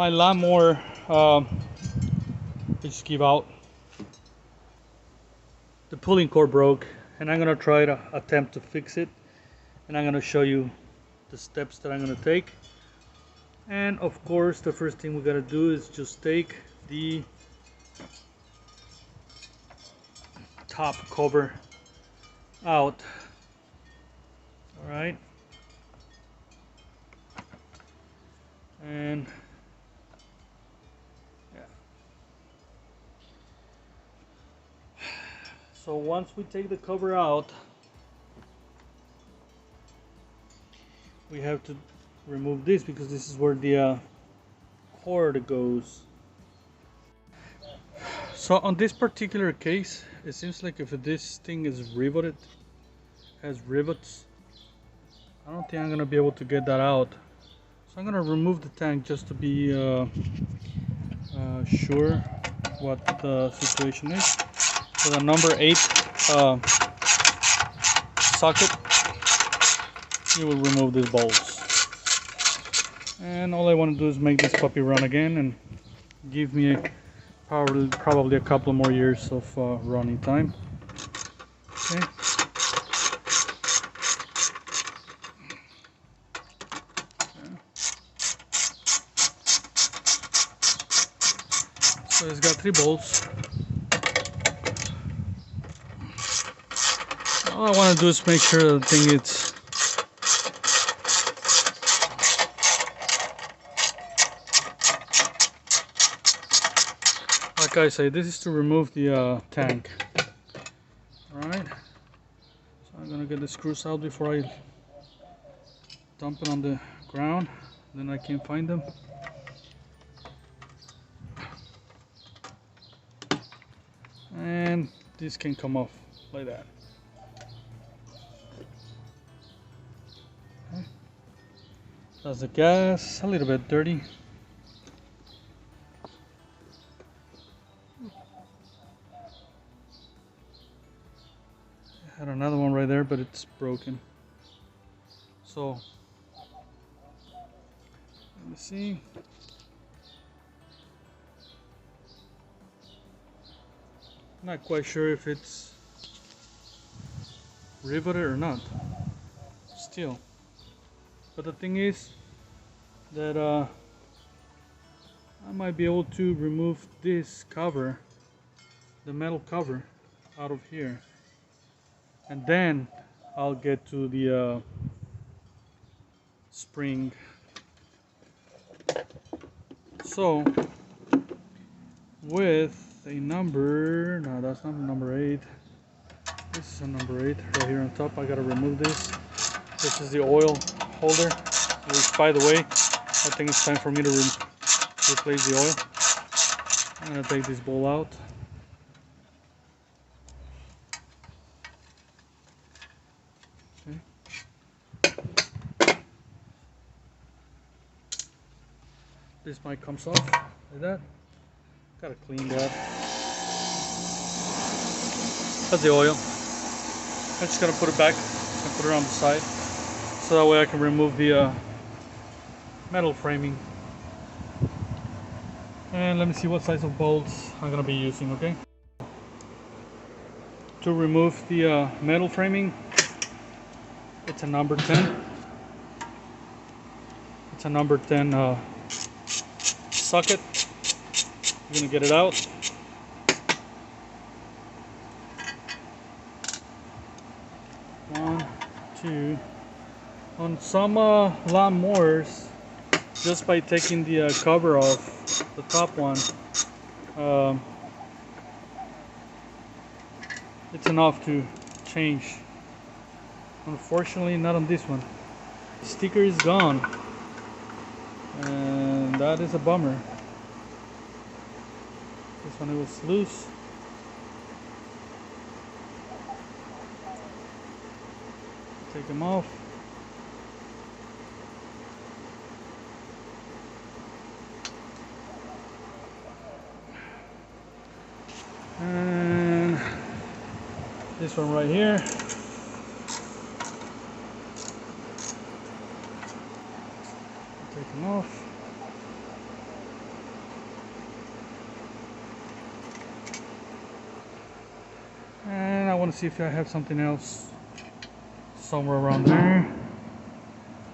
My lawnmower just gave out. The pulling cord broke, and I'm gonna try to attempt to fix it, and I'm gonna show you the steps that I'm gonna take. And of course, the first thing we gotta do is just take the top cover out. All right, and yeah. So once we take the cover out, we have to remove this because this is where the cord goes. So on this particular case, it seems like if this thing is riveted, has rivets, I don't think I'm gonna be able to get that out. So I'm gonna remove the tank just to be sure what the situation is. With a number 8 socket, you will remove these bolts. And all I want to do is make this puppy run again and give me probably a couple more years of running time. Okay. So it's got 3 bolts. All I want to do is make sure the thing is like I say, this is to remove the tank. Alright, so I'm gonna get the screws out before I dump it on the ground, then I can find them. And this can come off like that. Okay. That's the gas, a little bit dirty. Had another one right there, but it's broken. So let me see. Not quite sure if it's riveted or not. Still, but the thing is that I might be able to remove this cover, the metal cover, out of here. And then I'll get to the spring. So with a number, no, that's not number 8. This is a number 8 right here on top. I gotta remove this. This is the oil holder. Which, by the way, I think it's time for me to replace the oil. I'm gonna take this bowl out. This mic comes off like that. Gotta clean that. That's the oil. I'm just gonna put it back and put it on the side, so that way I can remove the metal framing. And let me see what size of bolts I'm gonna be using. Okay. To remove the metal framing, it's a number 10. It's a number 10. Socket. You're gonna get it out. One, two. On some lawnmowers, just by taking the cover off the top one, it's enough to change. Unfortunately, not on this one. The sticker is gone. And that is a bummer. This one, it was loose. Take them off. And this one right here. Take them off. want to see if I have something else somewhere around there.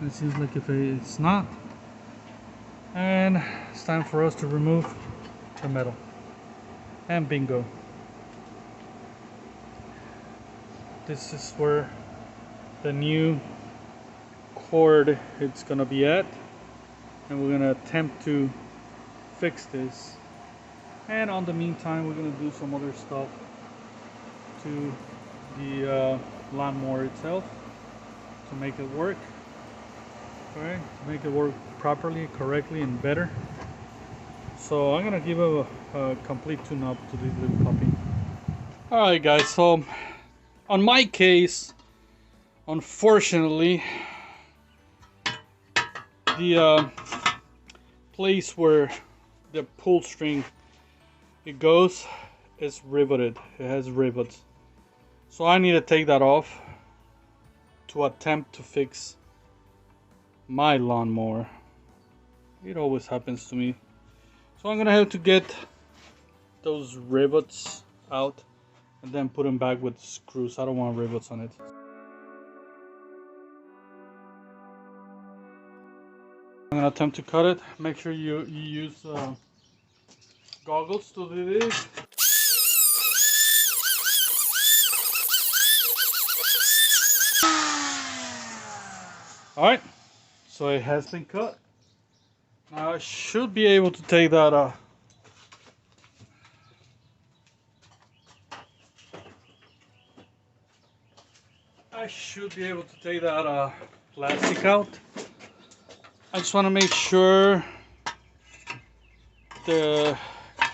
It seems like if it's not. And it's time for us to remove the metal. And bingo. This is where the new cord it's gonna be at, and we're gonna attempt to fix this. And on the meantime, we're gonna do some other stuff to the lawnmower itself to make it work. Okay, to make it work properly, correctly, and better. So I'm gonna give a complete tune-up to this little puppy. All right, guys. So on my case, unfortunately, the place where the pull string it goes is riveted. It has rivets. So I need to take that off to attempt to fix my lawnmower. It always happens to me. So I'm gonna have to get those rivets out and then put them back with screws. I don't want rivets on it. I'm gonna attempt to cut it. Make sure you use goggles to do this. Alright, so it has been cut. Now I should be able to take that plastic out. I just want to make sure the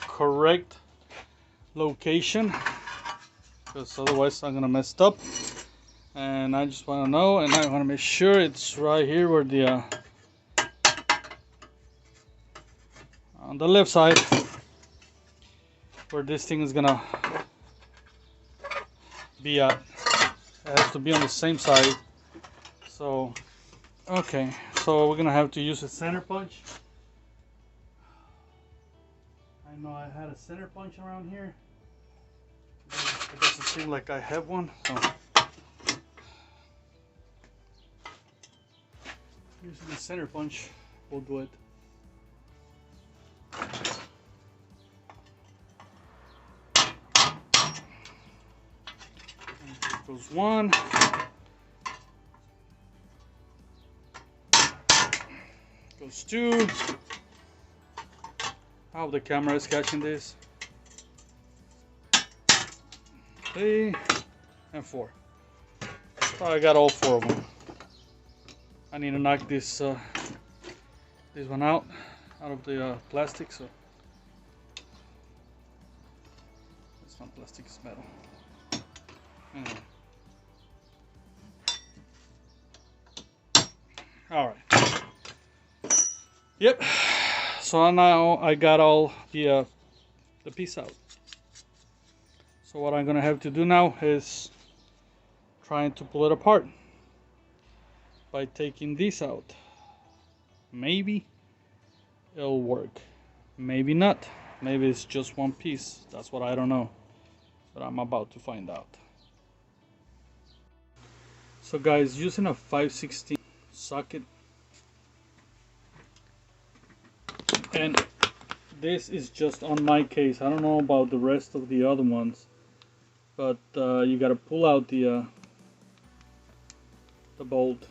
correct location, because otherwise I'm gonna mess up. And I just want to know, and I want to make sure it's right here where the on the left side where this thing is gonna be at. It has to be on the same side. So okay, so we're gonna have to use a center punch. I know I had a center punch around here. It doesn't seem like I have one, so using the center punch will do it. Goes one. Goes two. I hope the camera is catching this. 3 and 4. So I got all 4 of them. I need to knock this this one out of the plastic. So it's not plastic, it's metal. Anyway. All right. Yep. So now I got all the piece out. So what I'm gonna have to do now is trying to pull it apart by taking this out. Maybe it'll work, maybe not. Maybe it's just one piece. That's what I don't know, but I'm about to find out. So guys, using a 5/16 socket, and this is just on my case. I don't know about the rest of the other ones, but you got to pull out the bolt,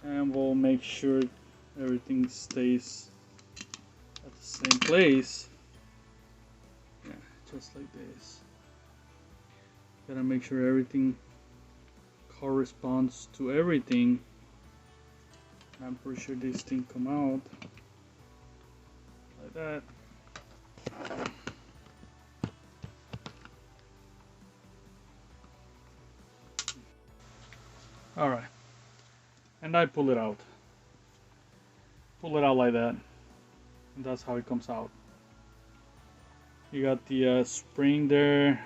and we'll make sure everything stays at the same place. Yeah, just like this. Gotta make sure everything corresponds to everything. I'm pretty sure this thing come out like that. All right, and I pull it out. Pull it out like that, and that's how it comes out. You got the spring there.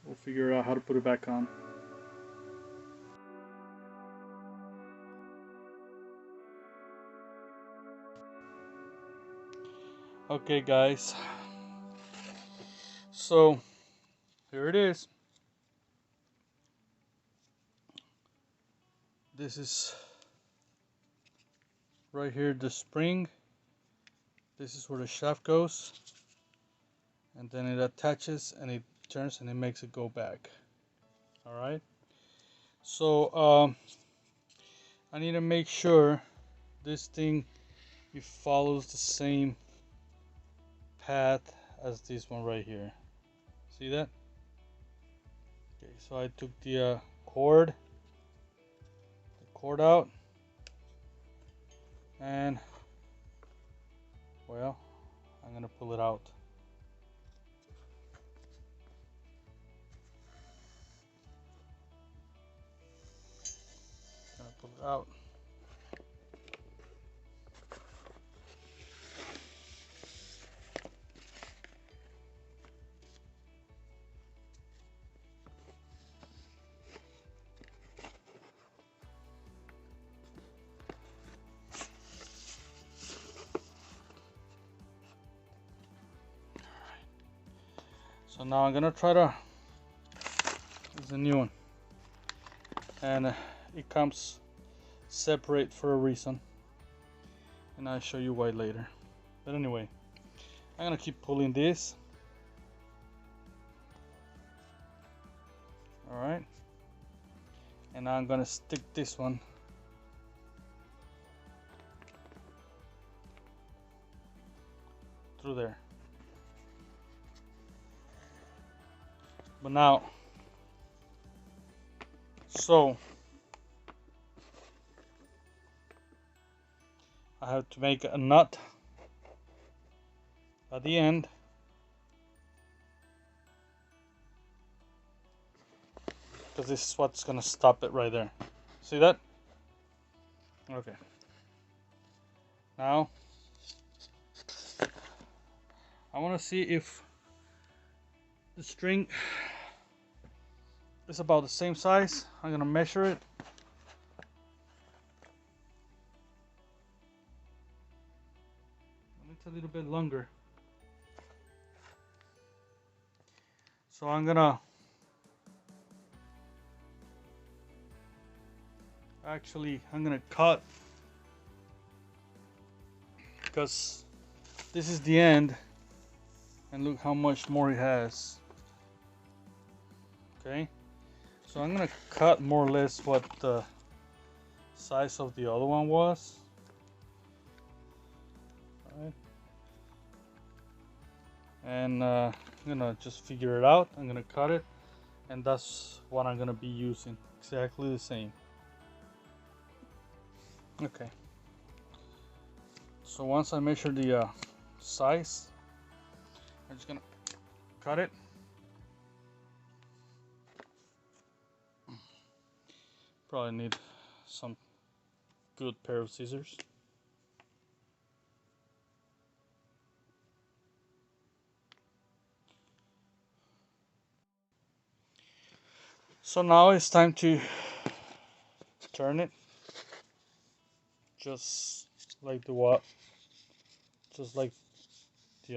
We'll figure out how to put it back on. Okay guys, So here it is. This is right here, the spring. This is where the shaft goes, and then it attaches and it turns and it makes it go back. All right. So I need to make sure this thing, it follows the same path as this one right here. See that? Okay, so I took the cord out, and well, I'm gonna pull it out. Gonna pull it out. So now I'm gonna try to, this is a new one, and it comes separate for a reason, and I'll show you why later. But anyway, I'm gonna keep pulling this. All right, and now I'm gonna stick this one through there. But now, so I have to make a nut at the end, because this is what's gonna stop it right there. See that? Okay. Now I want to see if the string is about the same size. I'm gonna measure it. It's a little bit longer. So I'm gonna cut, because this is the end, and look how much more it has. Okay, so I'm gonna cut more or less what the size of the other one was. All right. And I'm gonna just figure it out. I'm gonna cut it, and that's what I'm gonna be using, exactly the same. Okay, so once I measure the size, I'm just gonna cut it. Probably need some good pair of scissors. So now it's time to turn it, just like the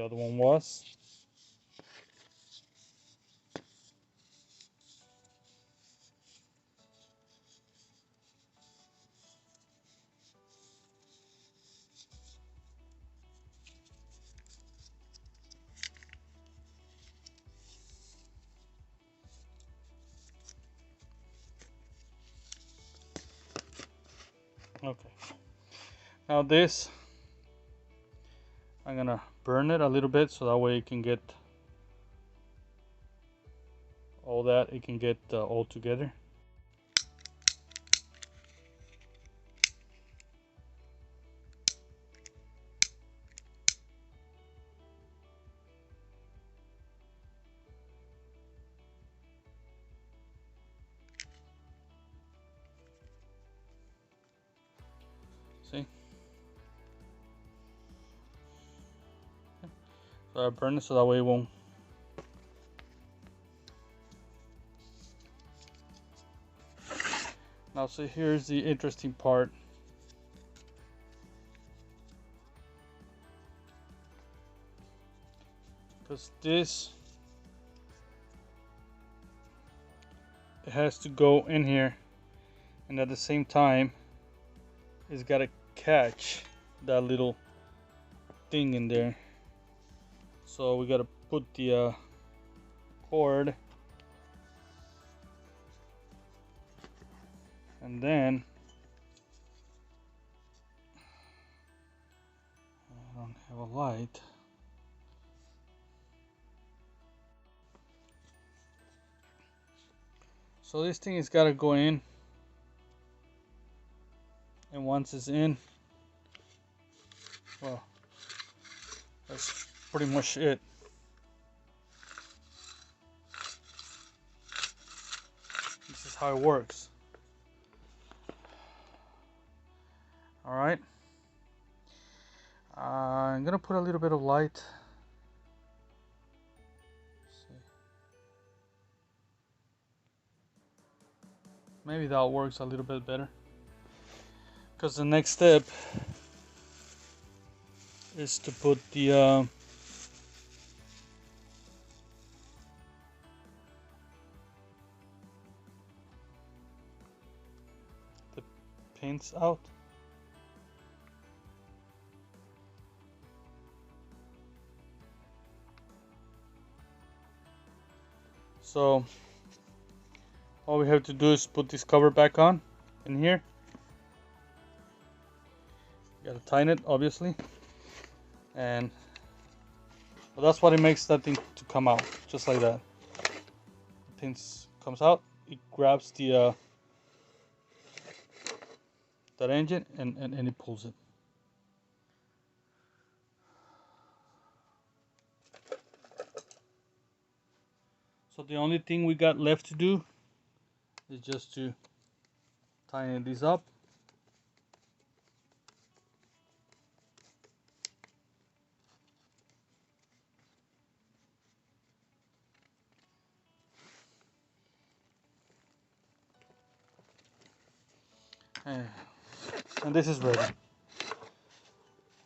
other one was. Okay. Now this, I'm gonna burn it a little bit so that way it can get all that, it can get all together. See? So I burn it so that way it won't. Now see, here's the interesting part. Because this it has to go in here, and at the same time it's got to catch that little thing in there. So we got to put the cord, and then I don't have a light. So this thing has got to go in, and once it's in, well, that's pretty much it. This is how it works. All right. I'm gonna put a little bit of light. Maybe that works a little bit better, because the next step is to put the pins out. So all we have to do is put this cover back on in here. You gotta tighten it, obviously, and well, that's what it makes that thing to come out, just like that. The thing comes out, it grabs the that engine and it pulls it. So the only thing we got left to do is just to tighten this up. And this is ready.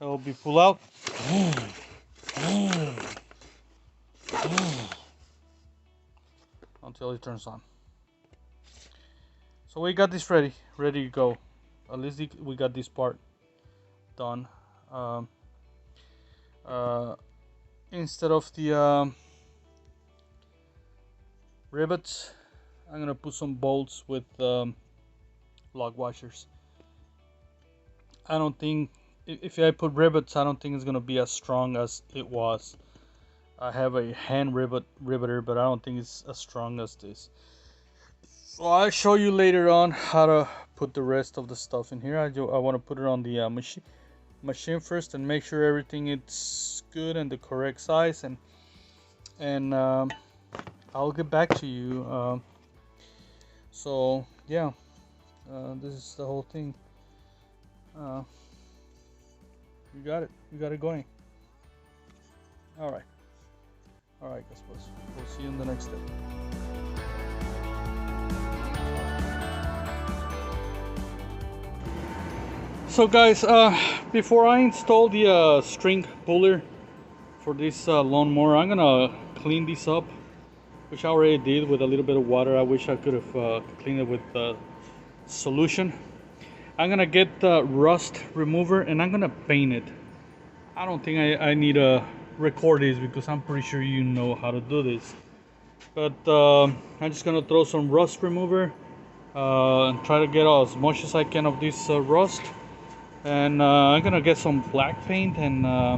It will be pulled out. Until it turns on. So we got this ready to go. At least we got this part done. Instead of the rivets, I'm gonna put some bolts with log washers. I don't think, if I put rivets, I don't think it's gonna be as strong as it was. I have a hand riveter, but I don't think it's as strong as this. So I'll show you later on how to put the rest of the stuff in here. I want to put it on the machine first and make sure everything is good and the correct size, and I'll get back to you. So yeah, this is the whole thing. You got it going. All right, guys, we'll see you in the next step. So guys, before I install the string puller for this lawnmower, I'm gonna clean this up, which I already did with a little bit of water. I wish I could have cleaned it with solution. I'm gonna get the rust remover and I'm gonna paint it. I don't think I need to record this because I'm pretty sure you know how to do this. But I'm just gonna throw some rust remover and try to get as much as I can of this rust. And I'm gonna get some black paint, and I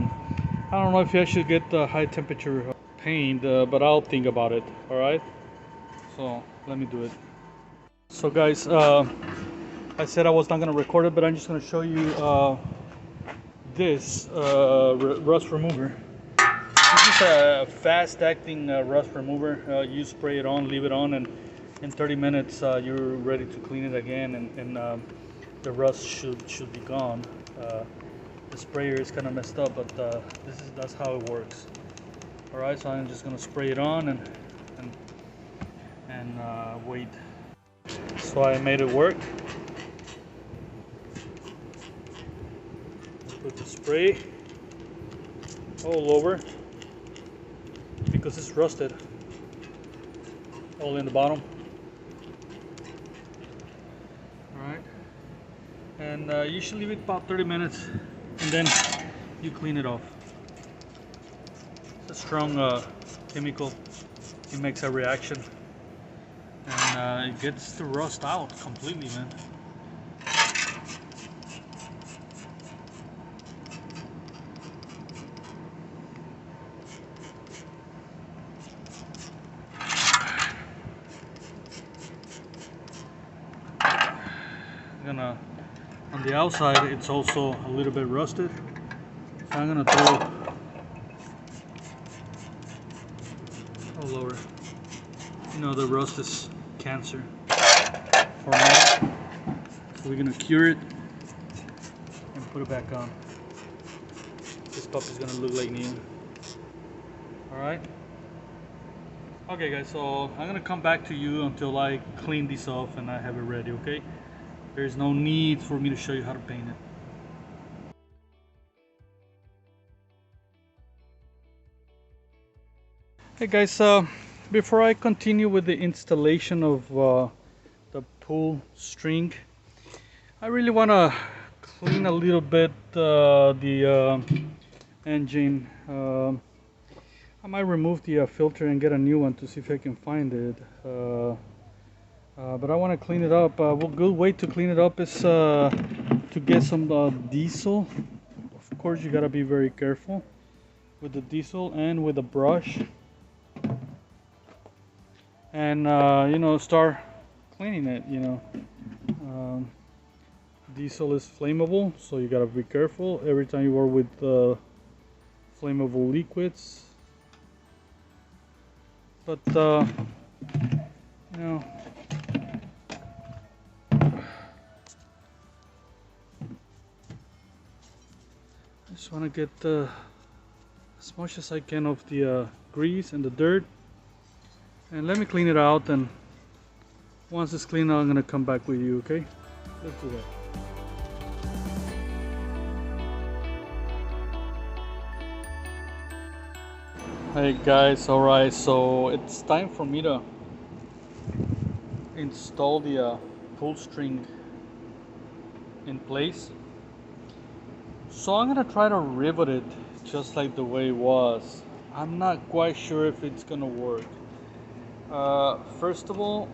don't know if I should get the high temperature paint, but I'll think about it. All right, so let me do it. So guys, I said I was not gonna record it, but I'm just gonna show you this rust remover. This is a fast acting rust remover. You spray it on, leave it on, and in 30 minutes you're ready to clean it again, and the rust should be gone. The sprayer is kind of messed up, but that's how it works. All right, so I'm just gonna spray it on and wait. So I made it work. Put the spray all over because it's rusted all in the bottom. And you should leave it about 30 minutes and then you clean it off. It's a strong chemical. It makes a reaction and it gets the rust out completely, man. On the outside it's also a little bit rusted, so I'm gonna throw all over. You know, the rust is cancer for metal, so we're gonna cure it and put it back on. This puppy's gonna look like new. Alright, okay guys, so I'm gonna come back to you until I clean this off and I have it ready, okay? There's no need for me to show you how to paint it. Hey guys, before I continue with the installation of the pull string, I really want to clean a little bit the engine. I might remove the filter and get a new one to see if I can find it. But I want to clean it up. A good way to clean it up is to get some diesel. Of course, you gotta be very careful with the diesel and with the brush, and you know, start cleaning it. You know, diesel is flammable, so you gotta be careful every time you work with flammable liquids. But you know, I just want to get as much as I can of the grease and the dirt, and let me clean it out, and once it's clean I'm gonna come back with you, okay? Let's do that. Hey guys, alright, so it's time for me to install the pull string in place. So I'm gonna try to rivet it just like the way it was. I'm not quite sure if it's gonna work. First of all,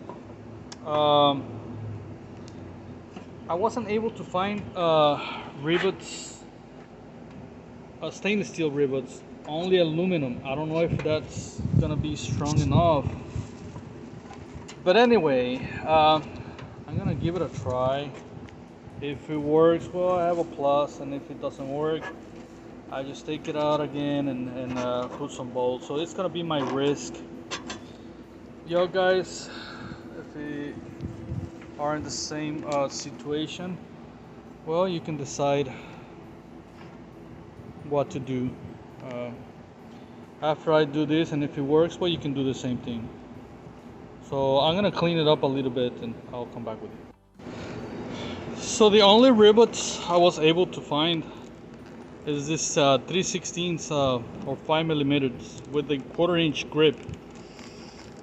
I wasn't able to find rivets, stainless steel rivets, only aluminum. I don't know if that's gonna be strong enough. But anyway, I'm gonna give it a try. If it works, well, I have a plus, and if it doesn't work, I just take it out again and put some bolts. So it's gonna be my risk. Yo guys, if you are in the same situation, well, you can decide what to do. After I do this, and if it works, well, you can do the same thing. So I'm gonna clean it up a little bit and I'll come back with you. So the only rivets I was able to find is this 3/16 or 5mm with the 1/4 inch grip.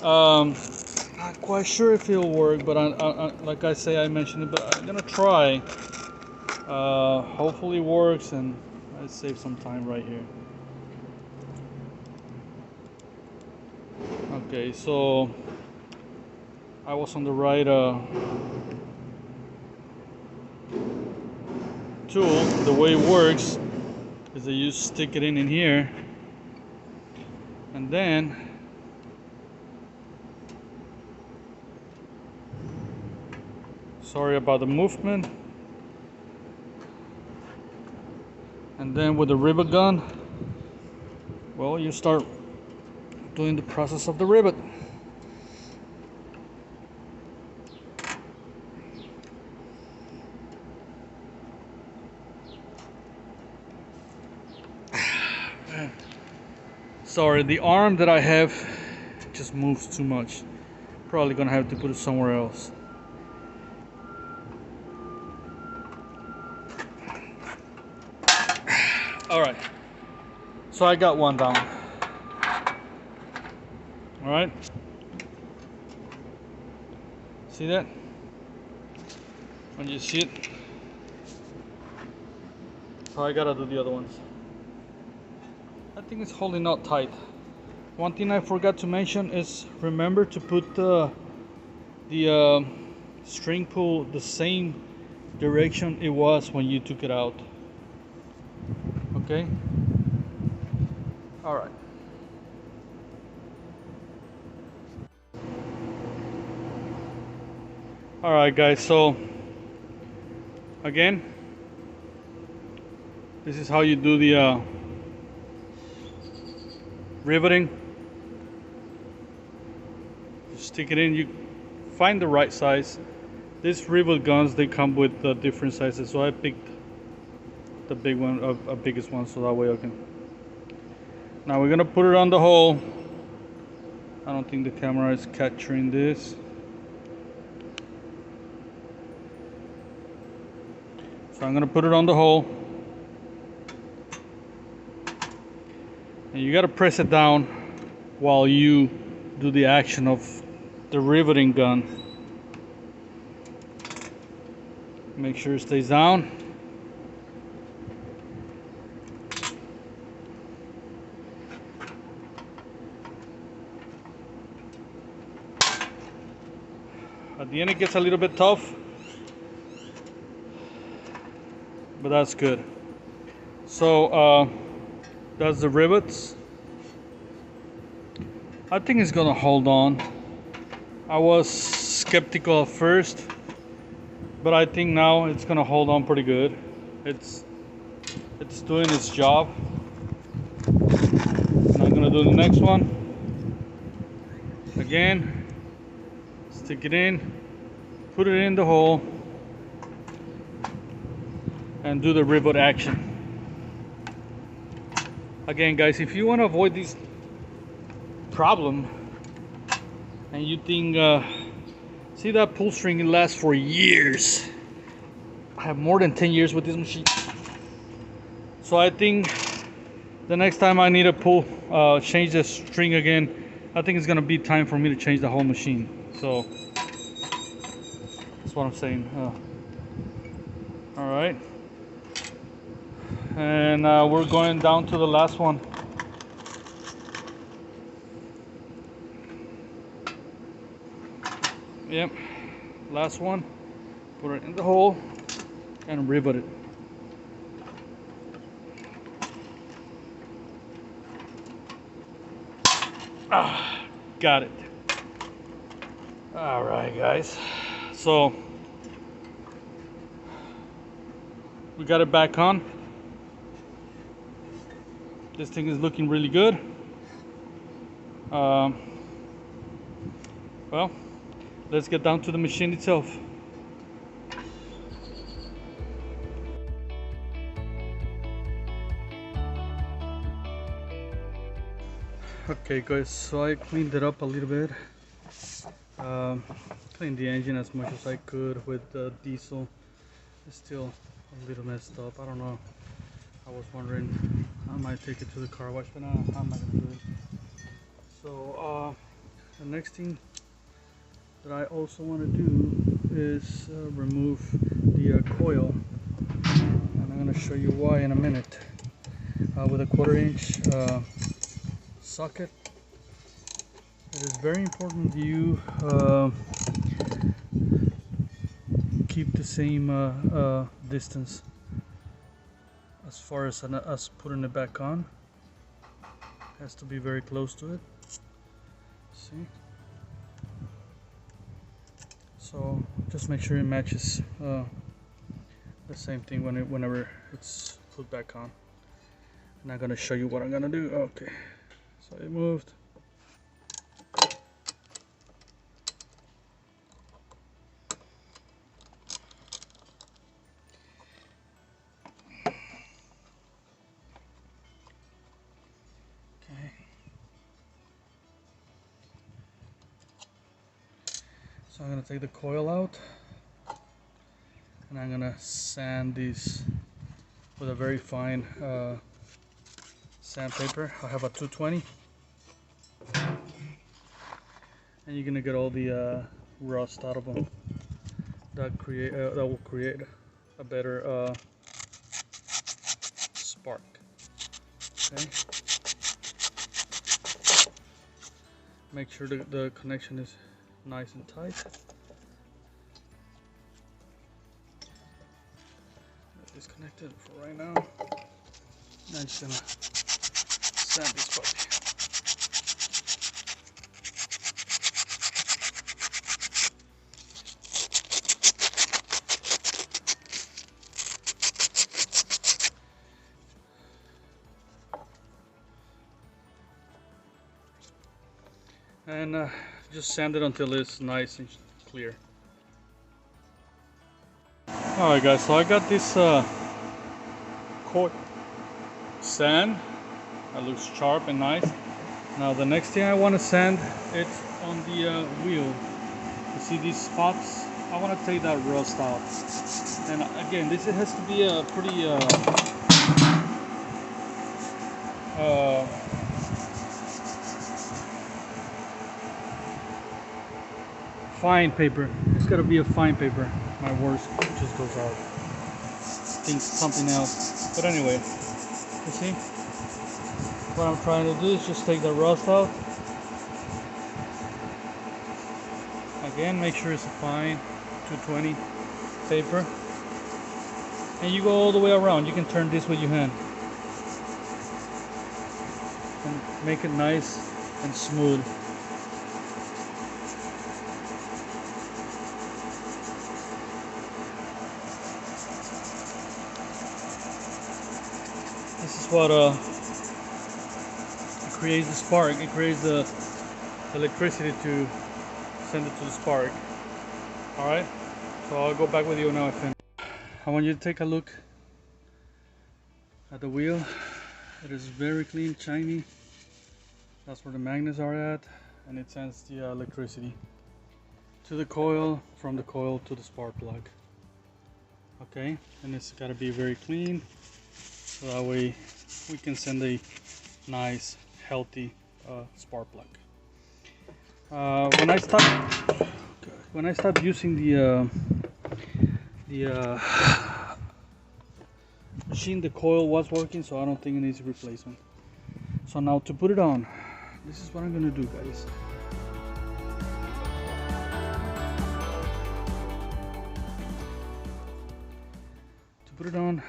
Not quite sure if it'll work, but like I mentioned it, but I'm gonna try. Hopefully it works, and I save some time right here. Okay, so I was on the right tool. The way it works is that you stick it in here, and then sorry about the movement, and then with the rivet gun, well, you start doing the process of the rivet. Sorry, the arm that I have just moves too much. Probably gonna have to put it somewhere else. Alright, so I got one down. Alright, see that? When you see it, So I gotta do the other ones. I think it's holding out tight. One thing I forgot to mention is remember to put the string pull the same direction it was when you took it out. Okay? Alright. Alright guys, so again, this is how you do the riveting. You stick it in, you find the right size. These rivet guns, they come with different sizes, so I picked the big one, biggest one, so that way I can. Now we're gonna put it on the hole. I don't think the camera is capturing this. So I'm gonna put it on the hole. And you gotta press it down while you do the action of the riveting gun. Make sure it stays down. At the end it gets a little bit tough, but that's good. So that's the rivets. I think it's gonna hold on. I was skeptical at first, but I think now it's gonna hold on pretty good. It's doing its job. And I'm gonna do the next one. Again, stick it in, put it in the hole, and do the rivet action. Again guys, if you want to avoid this problem and you think see that pull string, it lasts for years. I have more than 10 years with this machine, so I think the next time I need to pull change the string again, I think it's gonna be time for me to change the whole machine. So that's what I'm saying. All right, and we're going down to the last one. Yep, last one. Put it in the hole and rivet it. Got it. All right guys, so we got it back on. This thing is looking really good. Well, let's get down to the machine itself. Okay guys, so I cleaned it up a little bit. Cleaned the engine as much as I could with the diesel. It's still a little messed up. I don't know. I was wondering, I might take it to the car wash, but no, I'm not gonna do it. So the next thing that I also want to do is remove the coil, and I'm going to show you why in a minute. With a 1/4 inch socket, it is very important you keep the same distance as far as us putting it back on. It has to be very close to it. See? So just make sure it matches the same thing whenever it's put back on. And I'm gonna show you what I'm gonna do. Okay, so it moved. So I'm going to take the coil out, and I'm going to sand these with a very fine sandpaper. I have a 220, and you're going to get all the rust out of them. That will create a better spark. Okay. Make sure the connection is nice and tight. Disconnected for right now. I'm just gonna sand this puppy. And just sand it until it's nice and clear. Alright guys, so I got this coat sand that looks sharp and nice. Now the next thing I want to sand, it's on the wheel. You see these spots? I want to take that rust out. And again, this has to be a pretty fine paper. It's got to be a fine paper. My worst just goes out. Think something else. But anyway, you see? What I'm trying to do is just take the rust out. Again, make sure it's a fine 220 paper. And you go all the way around. You can turn this with your hand. And make it nice and smooth. This is what creates the spark. It creates the electricity to send it to the spark. Alright, so I'll go back with you now. I want you to take a look at the wheel. It is very clean, shiny. That's where the magnets are at, and it sends the electricity to the coil, from the coil to the spark plug. Okay, and it's got to be very clean, so that way we can send a nice, healthy spark plug. When I stopped using the machine, the coil was working, so I don't think it needs a replacement. So now to put it on, this is what I'm gonna do, guys. To put it on,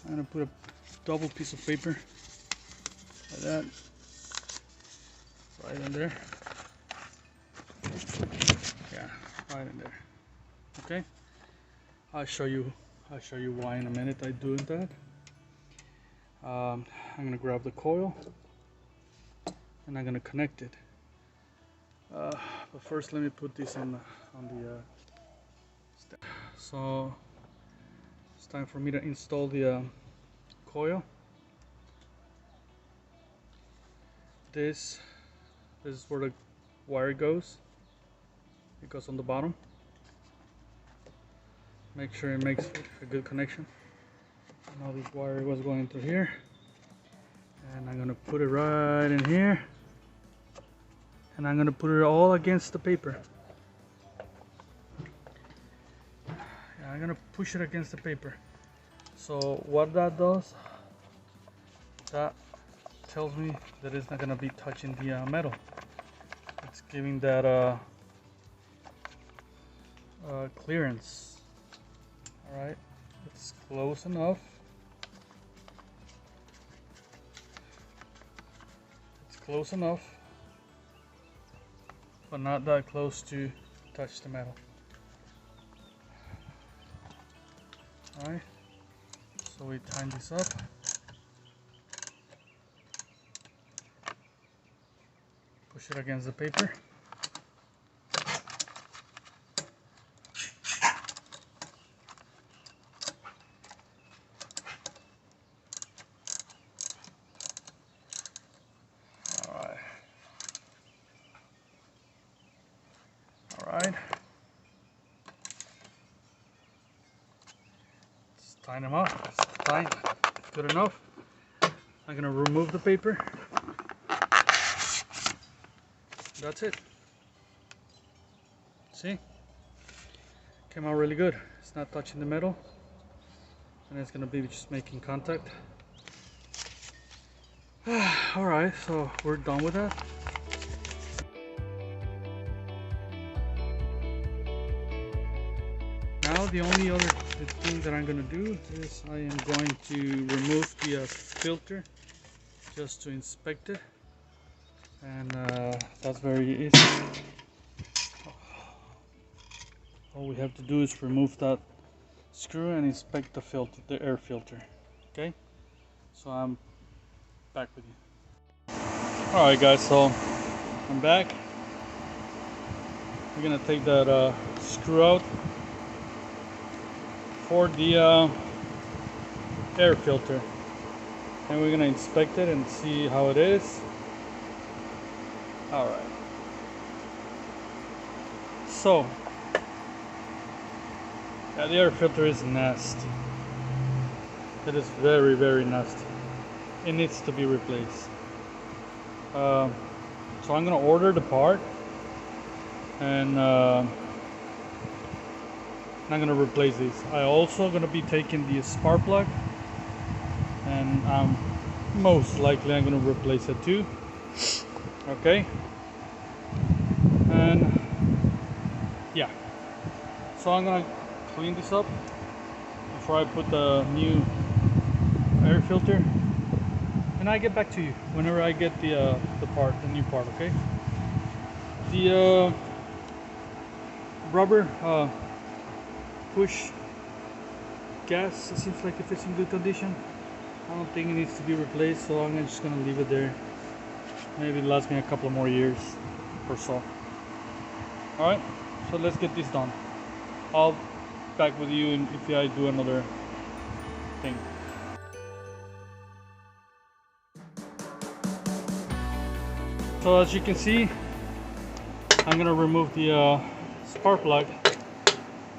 I'm gonna put a double piece of paper like that, right in there. Yeah, right in there. Okay, I'll show you why in a minute I do that. I'm gonna grab the coil and I'm gonna connect it. But first, let me put this on the stand. So it's time for me to install the coil. This is where the wire goes. It goes on the bottom. Make sure it makes a good connection. Now this wire was going through here, and I'm gonna put it right in here, and I'm gonna put it all against the paper. Yeah, I'm gonna push it against the paper. So what that does, that tells me that it's not gonna be touching the metal. It's giving that clearance. All right, it's close enough. It's close enough, but not that close to touch the metal. All right, so we tighten this up. Push it against the paper. Alright. Let's tighten them up. It's tight. Good enough. I'm gonna remove the paper. That's it. See? Came out really good. It's not touching the metal. and it's gonna be just making contact. Alright, so we're done with that. Now the only other thing that I'm gonna do is I am going to remove the filter just to inspect it, and that's very easy. All we have to do is remove that screw and inspect the filter, the air filter. Okay, so I'm back with you. Alright guys, so I'm back. We're gonna take that screw out for the air filter, and we're gonna inspect it and see how it is. Alright, so yeah, the air filter is nasty. It is very, very nasty. It needs to be replaced. So I'm gonna order the part, and I'm gonna replace these. I also gonna be taking the spark plug, and most likely I'm gonna replace it too. Okay, and yeah, so I'm gonna clean this up before I put the new air filter, and I get back to you whenever I get the new part. Okay, the rubber push gas, it seems like if it's in good condition. I don't think it needs to be replaced, so I'm just gonna leave it there. Maybe it lasts me a couple more years or so. Alright, so let's get this done. I'll back with you if I do another thing. So as you can see, I'm gonna remove the spark plug.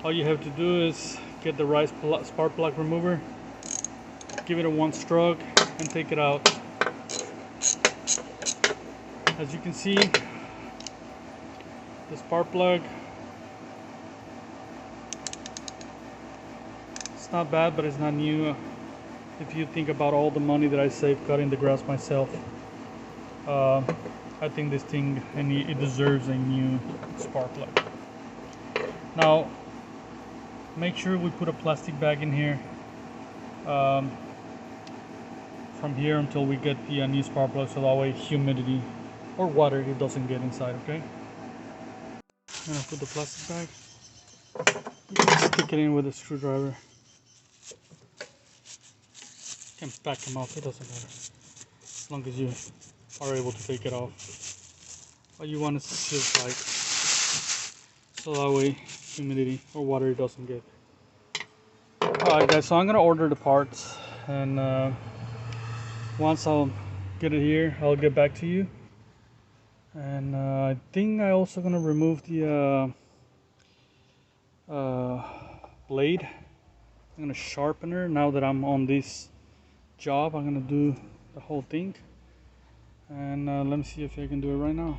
All you have to do is get the right spark plug remover, give it a one stroke, and take it out. As you can see, the spark plug, it's not bad, but it's not new. If you think about all the money that I saved cutting the grass myself, I think this thing, it deserves a new spark plug. Now, make sure we put a plastic bag in here from here until we get the new spark plug, so that way humidity or water, it doesn't get inside. Okay, I'm gonna put the plastic bag, stick it in with a screwdriver. You can back them off, it doesn't matter, as long as you are able to take it off. All you want is just like, so that way humidity or water it doesn't get. Alright guys, so I'm gonna order the parts, and once I'll get it here, I'll get back to you. And I think I also gonna remove the blade. I'm gonna sharpen her. Now that I'm on this job, I'm gonna do the whole thing, and let me see if I can do it right now.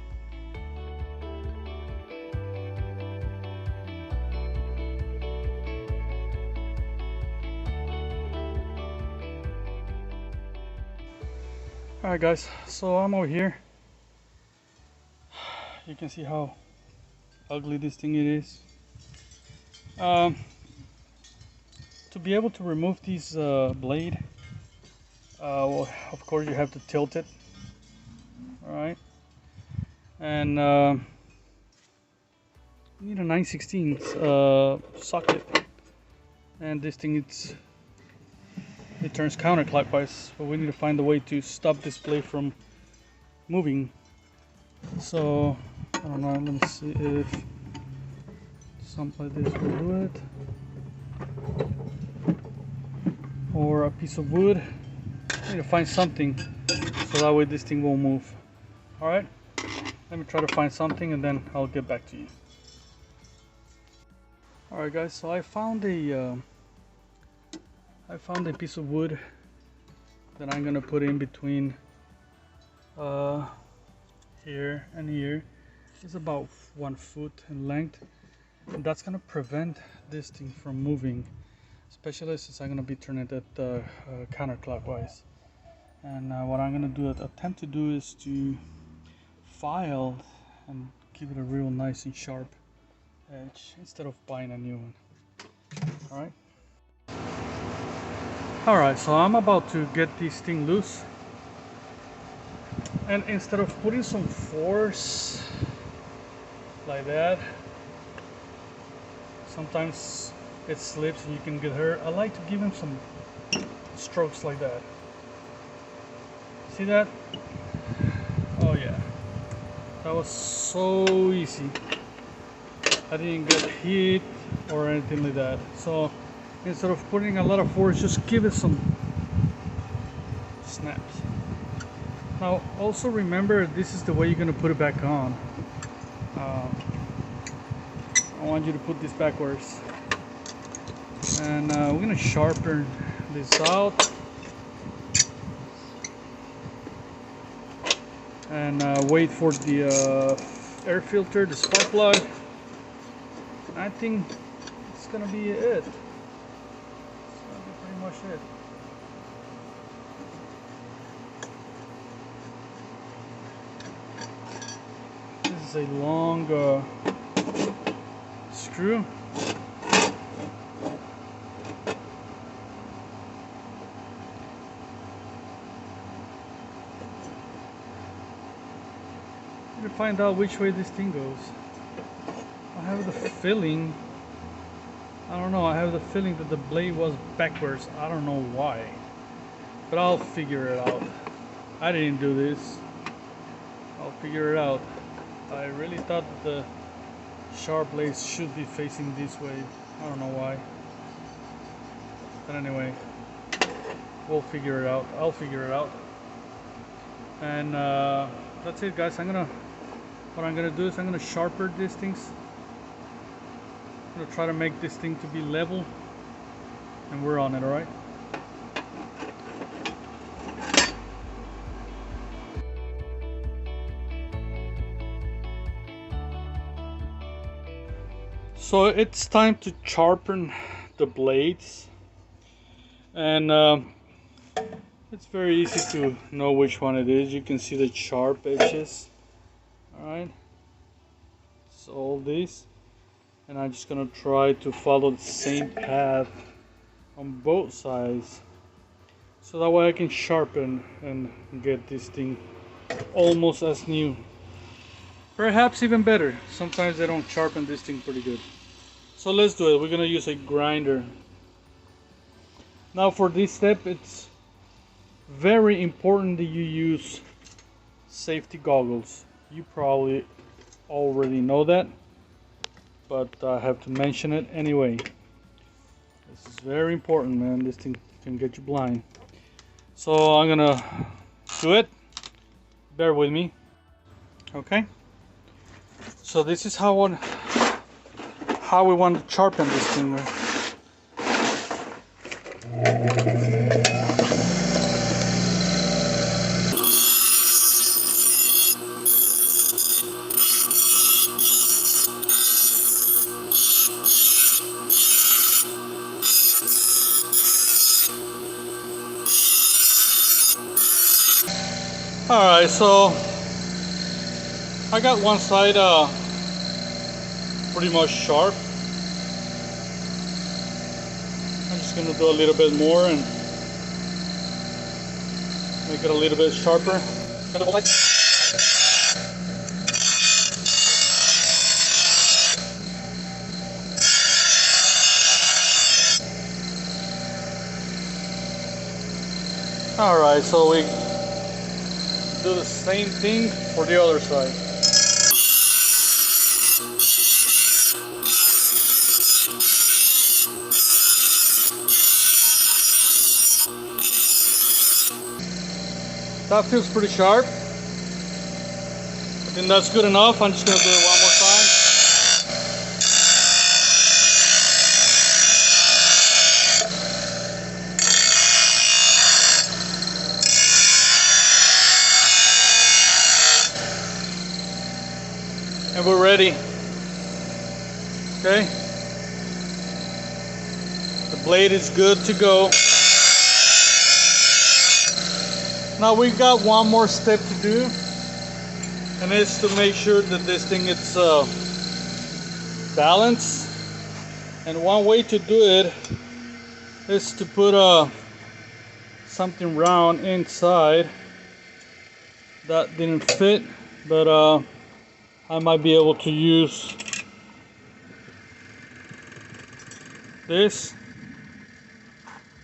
Alright guys, so I'm over here. You can see how ugly this thing it is. To be able to remove this blade, well, of course you have to tilt it. Alright, and you need a 9/16 socket, and this thing it turns counterclockwise, but we need to find a way to stop this blade from moving. So I don't know, let me see if something like this will do it, or a piece of wood. I need to find something so that way this thing won't move. Alright, let me try to find something, and then I'll get back to you. Alright guys, so I found a piece of wood that I'm gonna put in between here and here. It's about 1 foot in length, and that's gonna prevent this thing from moving. especially since I'm gonna be turning it counterclockwise. And what I'm gonna attempt to do is to file and give it a real nice and sharp edge instead of buying a new one. Alright, so I'm about to get this thing loose, and instead of putting some force like that, sometimes it slips and you can get hurt. I like to give him some strokes like that. See that? Oh yeah, that was so easy. I didn't get hit or anything like that. So instead of putting a lot of force, just give it some snaps. Now also remember, this is the way you're going to put it back on. I want you to put this backwards. And we're going to sharpen this out. And wait for the air filter, the spark plug. I think it's going to be it. Pretty much it. This is a long screw. To find out which way this thing goes. I have the feeling, I don't know, I have the feeling that the blade was backwards. I don't know why, but I'll figure it out. I didn't do this. I'll figure it out. I really thought that the sharp blades should be facing this way. I don't know why. But anyway, we'll figure it out. I'll figure it out. And that's it, guys. What I'm gonna do is I'm gonna sharpen these things. I'm gonna try to make this thing to be level, and we're on it, all right? So it's time to sharpen the blades, and it's very easy to know which one it is. You can see the sharp edges. Alright, so all these, and I'm just gonna try to follow the same path on both sides, so that way I can sharpen and get this thing almost as new, perhaps even better. Sometimes they don't sharpen this thing pretty good. So let's do it. We're gonna use a grinder. Now for this step, it's very important that you use safety goggles. You probably already know that, but I have to mention it anyway. This is very important, man. This thing can get you blind. So I'm gonna do it. Bear with me. Okay. So this is how we want to sharpen this thing. Alright, so I got one side pretty much sharp. I'm just going to do a little bit more and make it a little bit sharper. Alright, so we do the same thing for the other side. That feels pretty sharp. I think that's good enough. I'm just going to do it one more time. And we're ready. Okay. The Blade is good to go. Now we got one more step to do, and it's to make sure that this thing is balanced. And one way to do it is to put something round inside. That didn't fit, but I might be able to use this.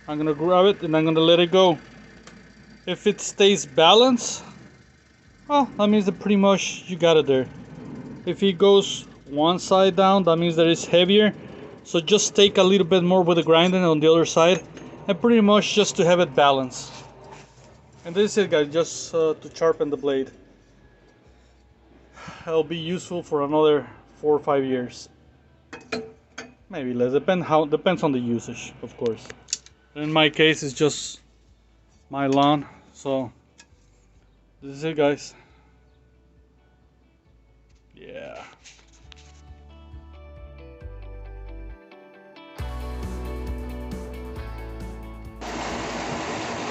I'm gonna grab it and I'm gonna let it go. If it stays balanced, well, that means that pretty much you got it there. If it goes one side down, that means that it's heavier. So just take a little bit more with the grinding on the other side, and pretty much just to have it balanced. And this is it, guys, just to sharpen the blade. It'll be useful for another 4 or 5 years, maybe less. Depends on the usage, of course. In my case, it's just my lawn. So this is it, guys. Yeah.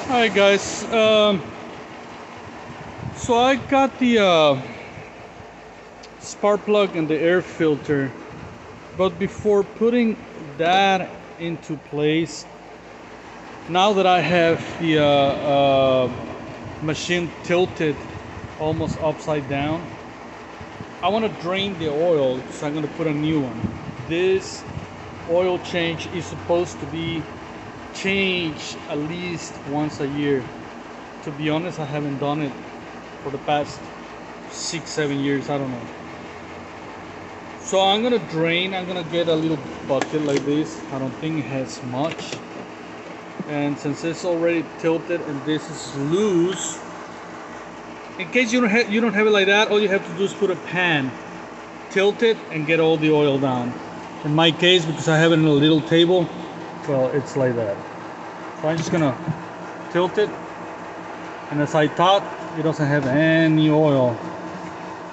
Alright, guys, so I got the spark plug and the air filter, but before putting that into place, now that I have the machine tilted almost upside down, I want to drain the oil, so I'm going to put a new one. This oil change is supposed to be changed at least once a year. To be honest, I haven't done it for the past 6-7 years, I don't know. So I'm gonna drain. I'm gonna get a little bucket like this. I don't think it has much, and since it's already tilted and this is loose, in case you don't have it like that, all you have to do is put a pan, tilt it, and get all the oil down. In my case, because I have it in a little table, well, it's like that. So I'm just gonna tilt it, and as I thought, it doesn't have any oil.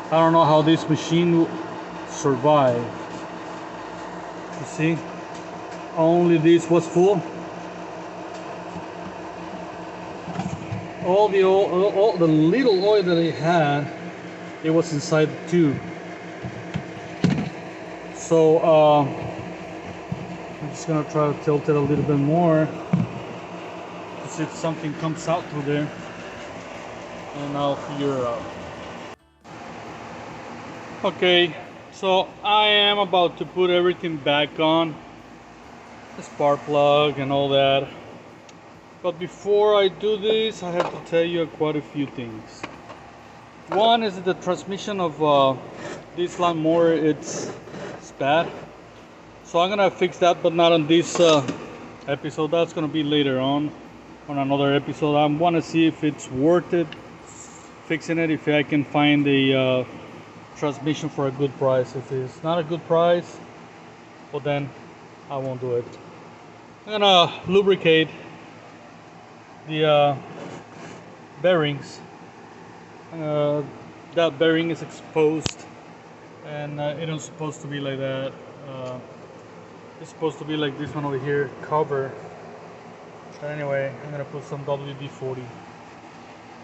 I don't know how this machine will survive. You see, only this was full. All the oil, all the little oil that it had, it was inside the tube. So I'm just gonna try to tilt it a little bit more to see if something comes out through there, and I'll figure it out. Okay, so I am about to put everything back on, the spark plug and all that. But before I do this, I have to tell you quite a few things. One is that the transmission of this lawnmower, it's bad. So I'm gonna fix that, but not on this episode. That's gonna be later on another episode. I want to see if it's worth it fixing it, if I can find a transmission for a good price. If it's not a good price, well then I won't do it. I'm gonna lubricate the bearings. That bearing is exposed, and it is supposed to be like that. It's supposed to be like this one over here, cover. But anyway, I'm gonna put some WD-40.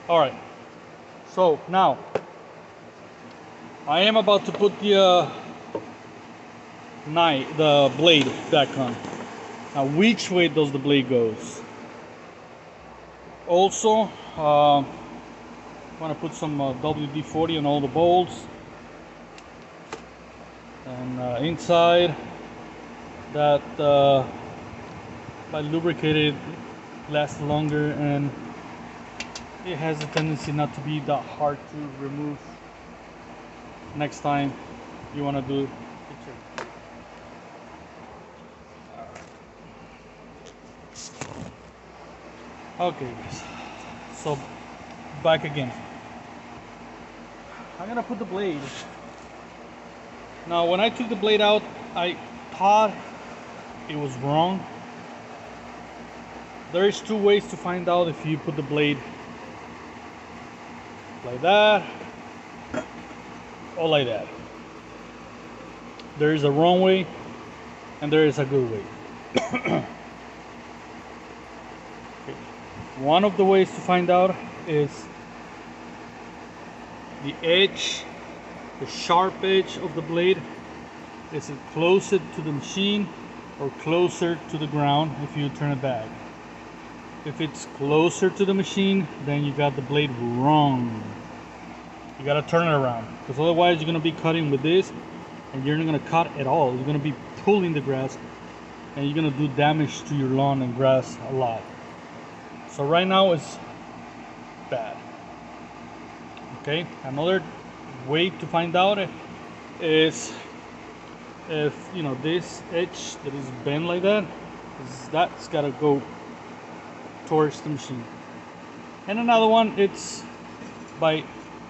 All right. So now I am about to put the blade back on. Now, which way does the blade goes? Also, I want to put some WD-40 on all the bolts, and inside that by lubricated lasts longer, and it has a tendency not to be that hard to remove next time you want to do it. Okay guys, so back again. I'm gonna put the blade. Now when I took the blade out, I thought it was wrong. There is two ways to find out if you put the blade like that or like that. There is a wrong way and there is a good way. One of the ways to find out is the edge, the sharp edge of the blade. Is it closer to the machine or closer to the ground if you turn it back? If it's closer to the machine, then you got the blade wrong. You gotta turn it around, because otherwise you're gonna be cutting with this and you're not gonna cut at all. You're gonna be pulling the grass and you're gonna do damage to your lawn and grass a lot. So right now it's bad. Okay, another way to find out is if you know this edge that is bent like that, that's gotta go towards the machine. And another one, it's by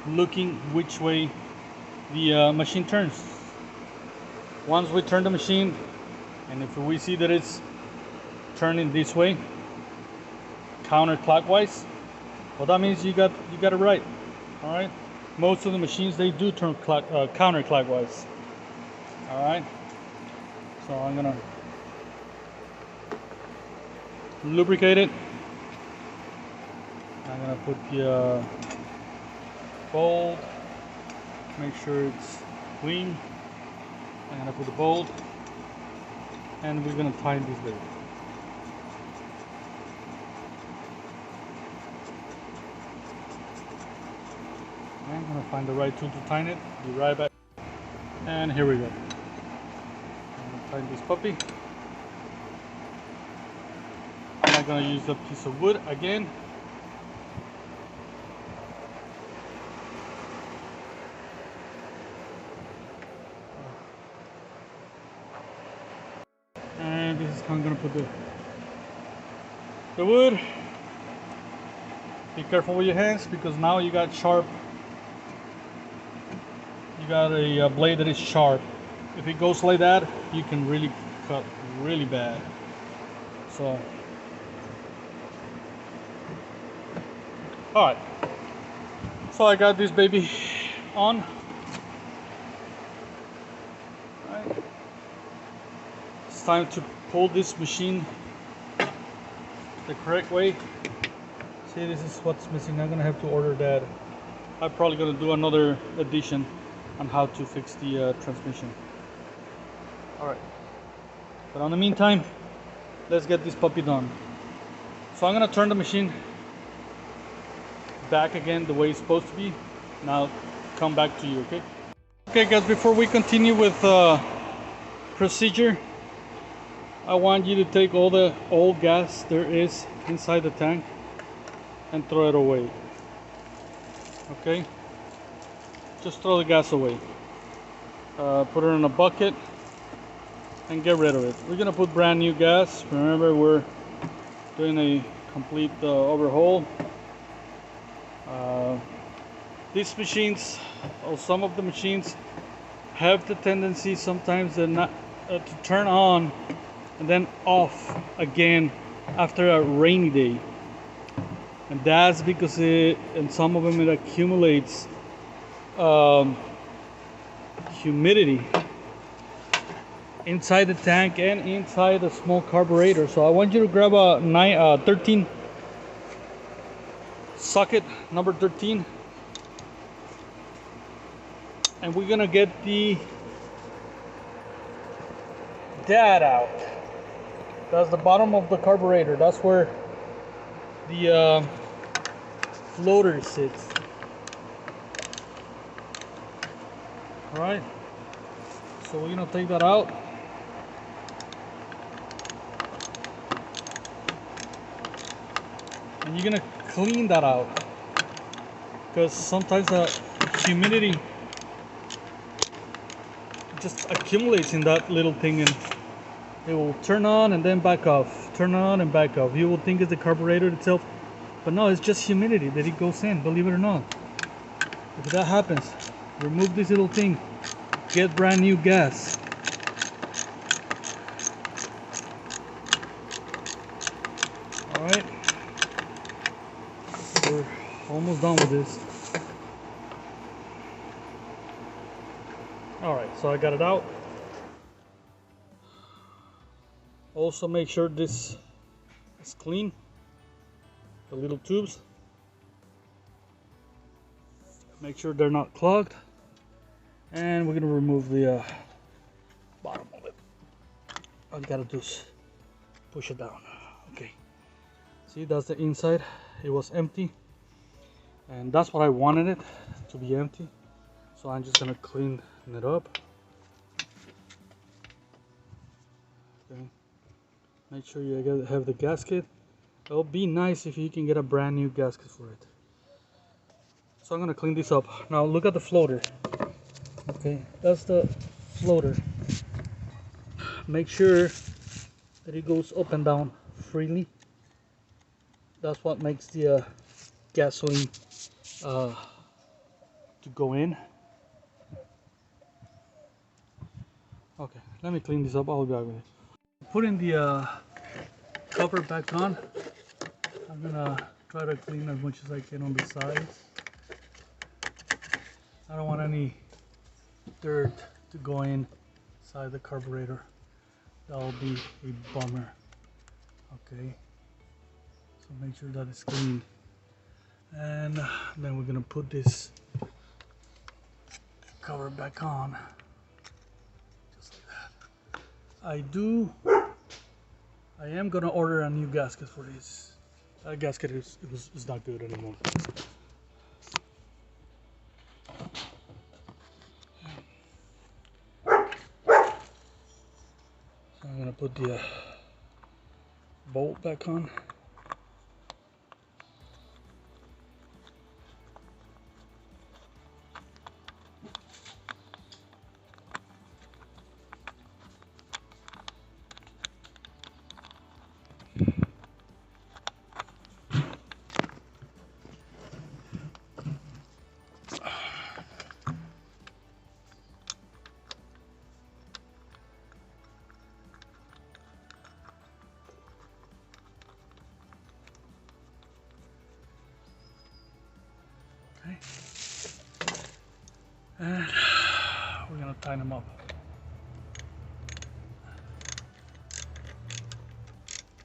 looking which way the machine turns. Once we turn the machine, and if we see that it's turning this way, counterclockwise, well, that means you got it right. All right. Most of the machines, they do turn counterclockwise. All right. So I'm gonna lubricate it. I'm gonna put the bolt, make sure it's clean. I'm gonna put the bolt, and we're gonna tighten this bit. I'm gonna find the right tool to tighten it. Be right back. And here we go. I'm gonna tighten this puppy. I'm not gonna use a piece of wood again. And this is how I'm gonna put the wood. Be careful with your hands, because now you got sharp. You got a blade that is sharp. If it goes like that, you can really cut really bad. So, all right. So I got this baby on. All right. It's time to pull this machine the correct way. See, this is what's missing. I'm gonna have to order that. I'm probably gonna do another edition on how to fix the transmission. All right. But in the meantime, let's get this puppy done. So I'm gonna turn the machine back again the way it's supposed to be. Now come back to you, okay? Okay guys, before we continue with procedure, I want you to take all the old gas there is inside the tank and throw it away. Okay? Just throw the gas away. Put it in a bucket and get rid of it. We're gonna put brand new gas. Remember, we're doing a complete overhaul. These machines, or some of the machines, have the tendency sometimes to turn on and then off again after a rainy day. And that's because in some of them it accumulates humidity inside the tank and inside the small carburetor. So I want you to grab a 13 socket, number 13, and we're gonna get that out. That's the bottom of the carburetor. That's where the floater sits. All right, so we're gonna take that out. And you're gonna clean that out, because sometimes the humidity just accumulates in that little thing, and it will turn on and then back off, turn on and back off. You will think it's the carburetor itself, but no, it's just humidity that it goes in, believe it or not. If that happens, remove this little thing, get brand new gas. All right, we're almost done with this. All right, so I got it out. Also make sure this is clean, the little tubes. Make sure they're not clogged, and we're gonna remove the bottom of it. All you gotta do is push it down. Okay, see, that's the inside. It was empty, and that's what I wanted it to be, empty. So I'm just gonna clean it up. Okay, make sure you have the gasket. It'll be nice if you can get a brand new gasket for it. So I'm gonna clean this up. Now look at the floater. Okay, that's the floater. Make sure that it goes up and down freely. That's what makes the gasoline to go in. Okay, let me clean this up. I'll be back with it. Putting the cover back on, I'm gonna try to clean as much as I can on the sides. I don't want any dirt to go inside the carburetor. That'll be a bummer. Okay, so make sure that it's clean, and then we're gonna put this cover back on, just like that. I am gonna order a new gasket for this. That gasket is not good anymore. I'm gonna put the bolt back on. Okay. And we're gonna tighten them up.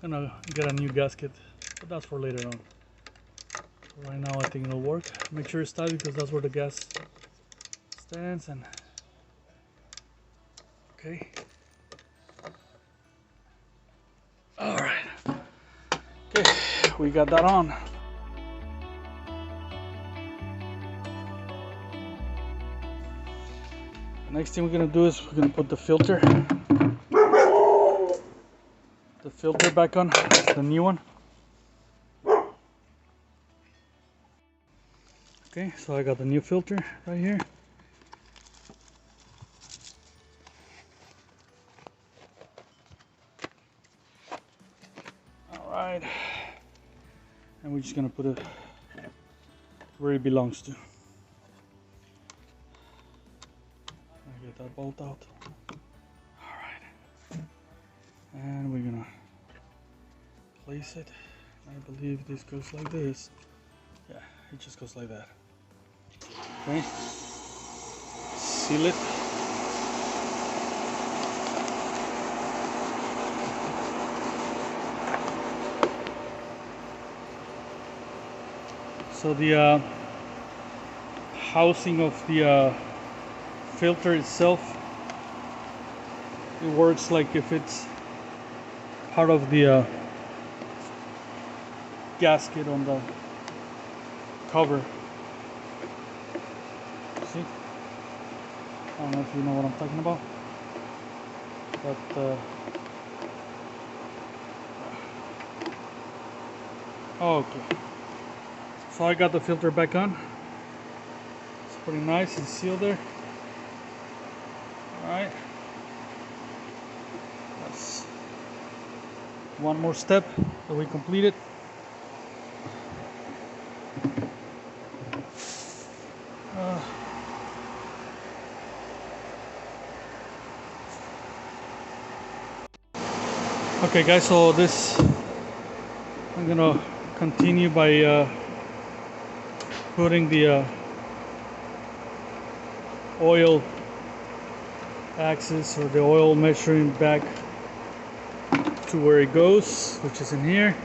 Gonna get a new gasket, but that's for later on. So right now I think it'll work. Make sure it's tight because that's where the gas stands. And okay. All right. Okay, we got that on. Next thing we're gonna do is we're gonna put the filter back on, the new one. Okay, so I got the new filter right here. All right, and we're just gonna put it where it belongs to. Get that bolt out. All right, and we're gonna place it. I believe this goes like this. Yeah, it just goes like that. Okay, seal it. So the housing of the filter itself, it works like if it's part of the gasket on the cover. See? I don't know if you know what I'm talking about, but okay. So I got the filter back on. It's pretty nice and sealed there. Alright, that's one more step that we completed. Okay guys, so this, I'm gonna continue by putting the oil axis or the oil measuring back to where it goes, which is in here.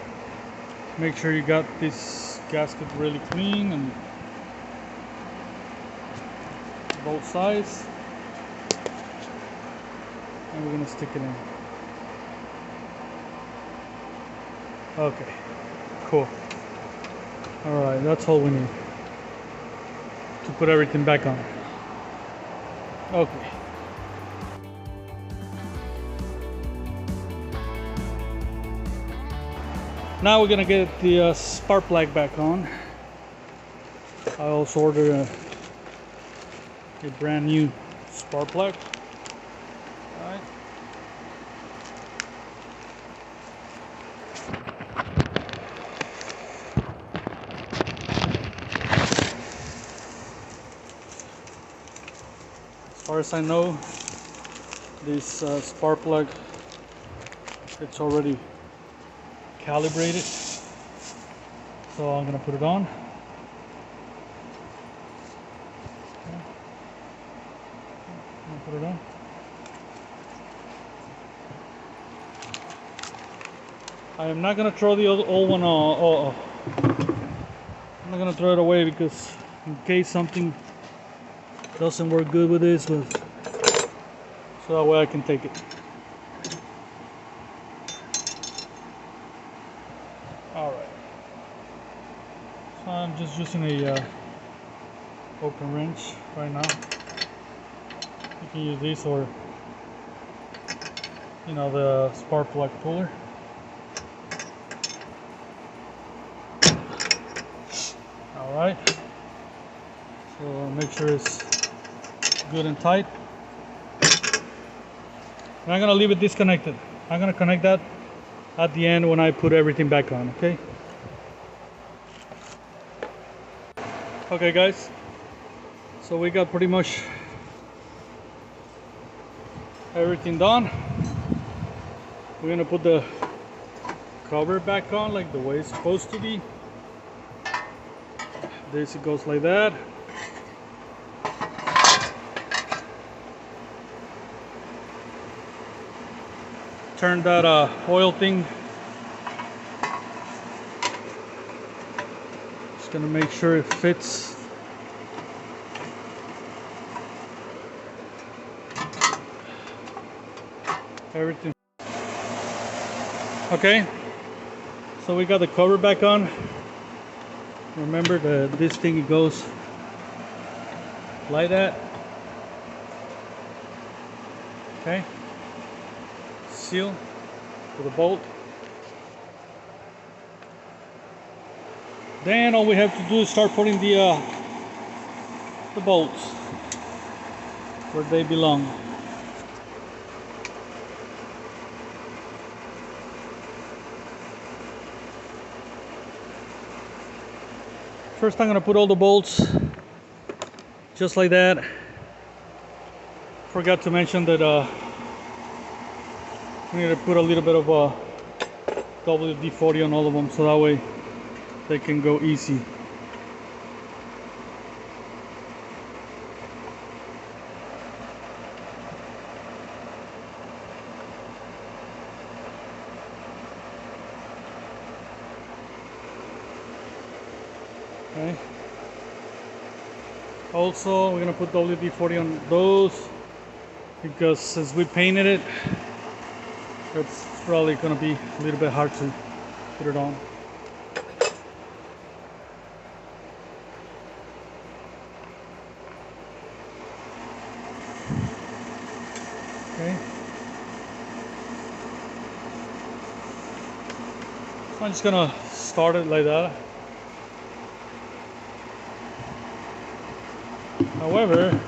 Make sure you got this gasket really clean and both sides. And we're gonna stick it in. Okay, cool. All right, that's all we need to put everything back on. Okay. Now we're gonna get the spark plug back on. I also ordered a brand new spark plug. All right. As far as I know, this spark plug, it's already calibrated, so I'm gonna put it on. Put it on. I am not gonna throw the old one on. I'm not gonna throw it away because in case something doesn't work good with this, so that way I can take it. Alright, so I'm just using a open wrench right now. You can use this or, you know, the spark plug puller. Alright, so make sure it's good and tight. And I'm going to leave it disconnected. I'm going to connect that at the end when I put everything back on, okay? Okay guys, so we got pretty much everything done. We're gonna put the cover back on like the way it's supposed to be. This, it goes like that. Turn that oil thing. Just gonna make sure it fits. Everything. Okay, so we got the cover back on. Remember this thing, it goes like that. Okay. Seal with a bolt. Then all we have to do is start putting the bolts where they belong. First I'm going to put all the bolts just like that. Forgot to mention that we need to put a little bit of WD-40 on all of them, so that way they can go easy. Okay. Also, we're gonna put WD-40 on those because since we painted it, it's probably gonna be a little bit hard to put it on. Okay. So I'm just gonna start it like that. However,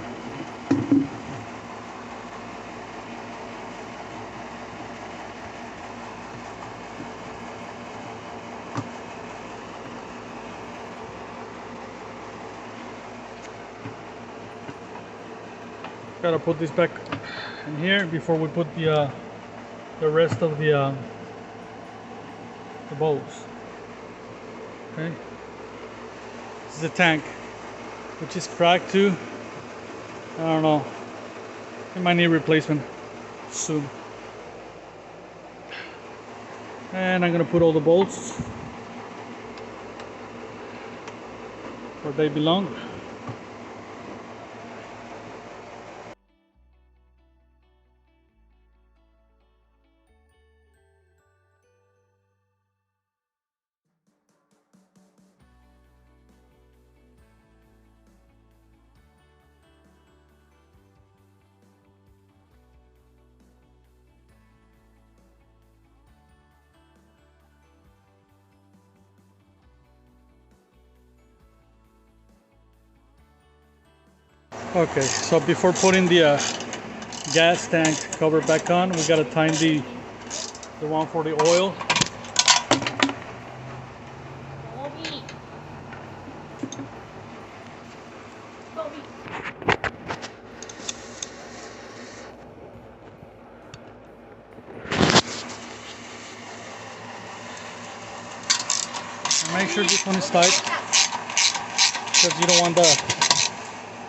gotta put this back in here before we put the rest of the bolts. Okay, this is the tank, which is cracked too. I don't know, it might need replacement soon. And I'm gonna put all the bolts where they belong. Okay, so before putting the gas tank cover back on, we gotta time the one for the oil. And make sure this one is tight, because you don't want the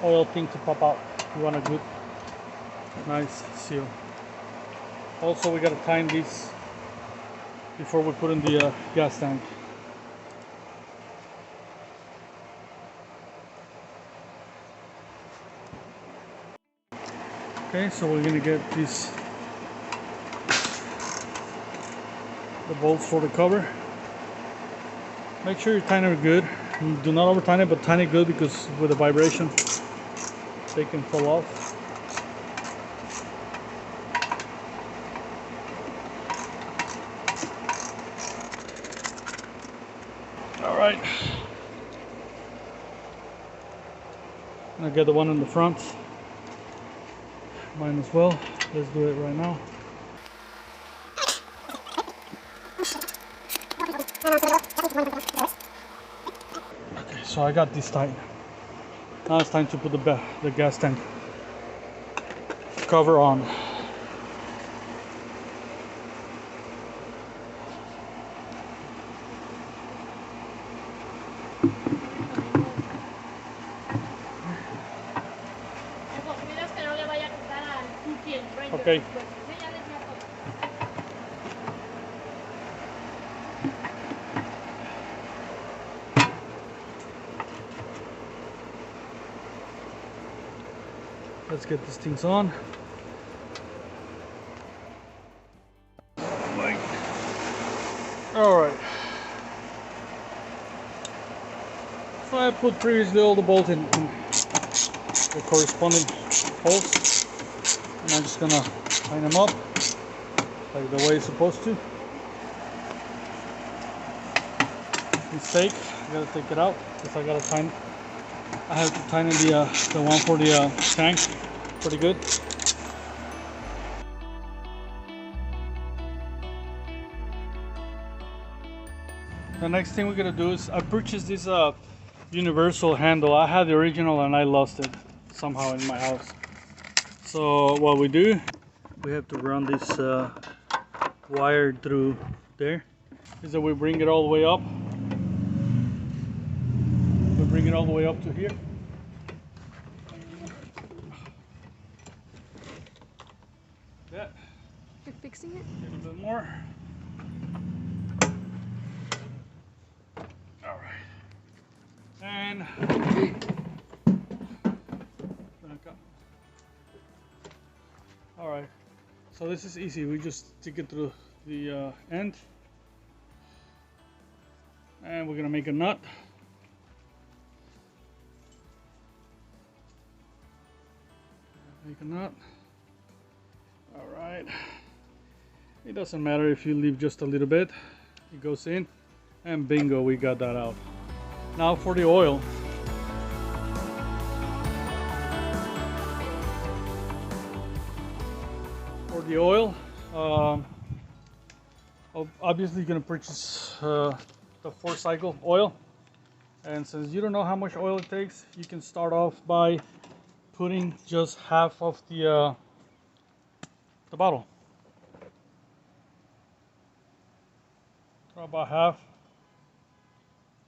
oil thing to pop out. You want a good, nice seal. Also, we gotta time these before we put in the gas tank. Okay, so we're gonna get these, the bolts for the cover. Make sure you tighten it good. Do not over tighten it, but tighten it good, because with the vibration they can fall off. All right, I'll get the one in the front. Mine as well. Let's do it right now. Okay, so I got this tight. Now it's time to put the gas tank cover on. Okay. Let's get these things on. All right. So I put previously all the bolts in the corresponding holes, and I'm just gonna line them up like the way it's supposed to. Mistake, I gotta take it out because I have to tighten the one for the tank pretty good. The next thing we're gonna do is I purchased this universal handle. I had the original and I lost it somehow in my house. So what we do, we have to run this wire through there. Is that we bring it all the way up. We bring it all the way up to here. That. You're fixing it? A little bit more. All right. And back up. All right. So this is easy. We just stick it through the end, and we're gonna make a nut. Make a nut. All right. It doesn't matter if you leave just a little bit. It goes in, and bingo, we got that out. Now for the oil. For the oil, obviously you're gonna purchase the 4-cycle oil, and since you don't know how much oil it takes, you can start off by putting just half of the bottle. Throw about half,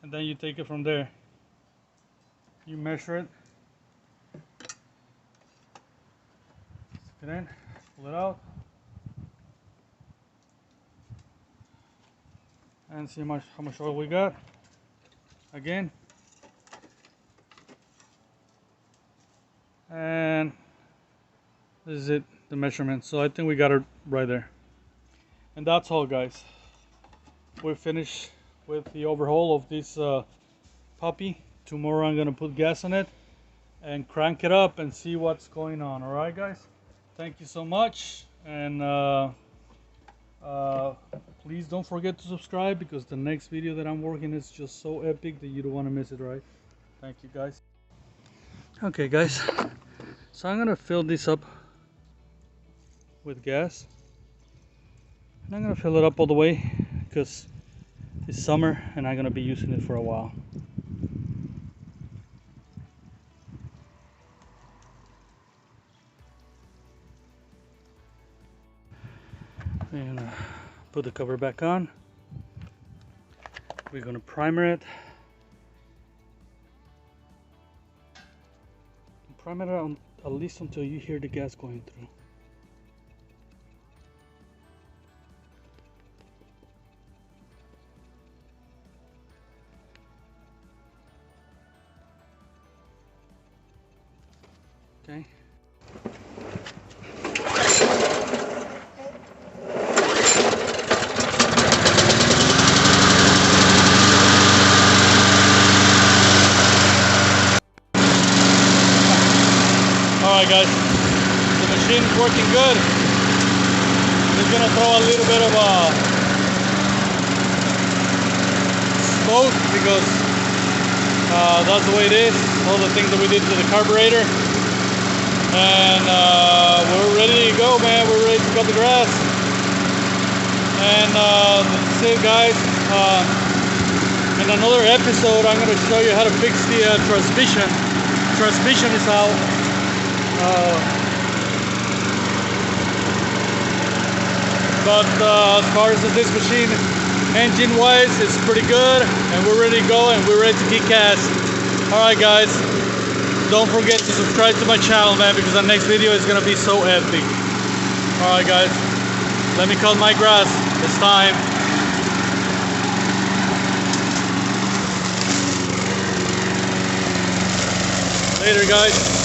and then you take it from there. You measure it, stick it in, pull it out, and see how much oil we got. Again, and this is it, the measurement. So I think we got it right there. And that's all, guys. We're finished with the overhaul of this puppy. Tomorrow I'm gonna put gas on it and crank it up and see what's going on. All right, guys, thank you so much, and please don't forget to subscribe, because the next video that I'm working is just so epic that you don't want to miss it. Right? Thank you, guys. Okay, guys, so I'm gonna fill this up with gas, and I'm gonna fill it up all the way because it's summer and I'm gonna be using it for a while. And put the cover back on. We're gonna primer it. Primer it on, at least until you hear the gas going through. Okay. Alright, guys, the machine's working good. It's gonna throw a little bit of smoke because that's the way it is. All the things that we did to the carburetor. And we're ready to go, man. We're ready to cut the grass. And that's it, guys. In another episode, I'm going to show you how to fix the transmission. Transmission is out. But as far as this machine, engine-wise, it's pretty good. And we're ready to go, and we're ready to kick ass. Alright, guys. Don't forget to subscribe to my channel, man, because the next video is gonna be so epic. Alright, guys, let me cut my grass. It's time. Later, guys.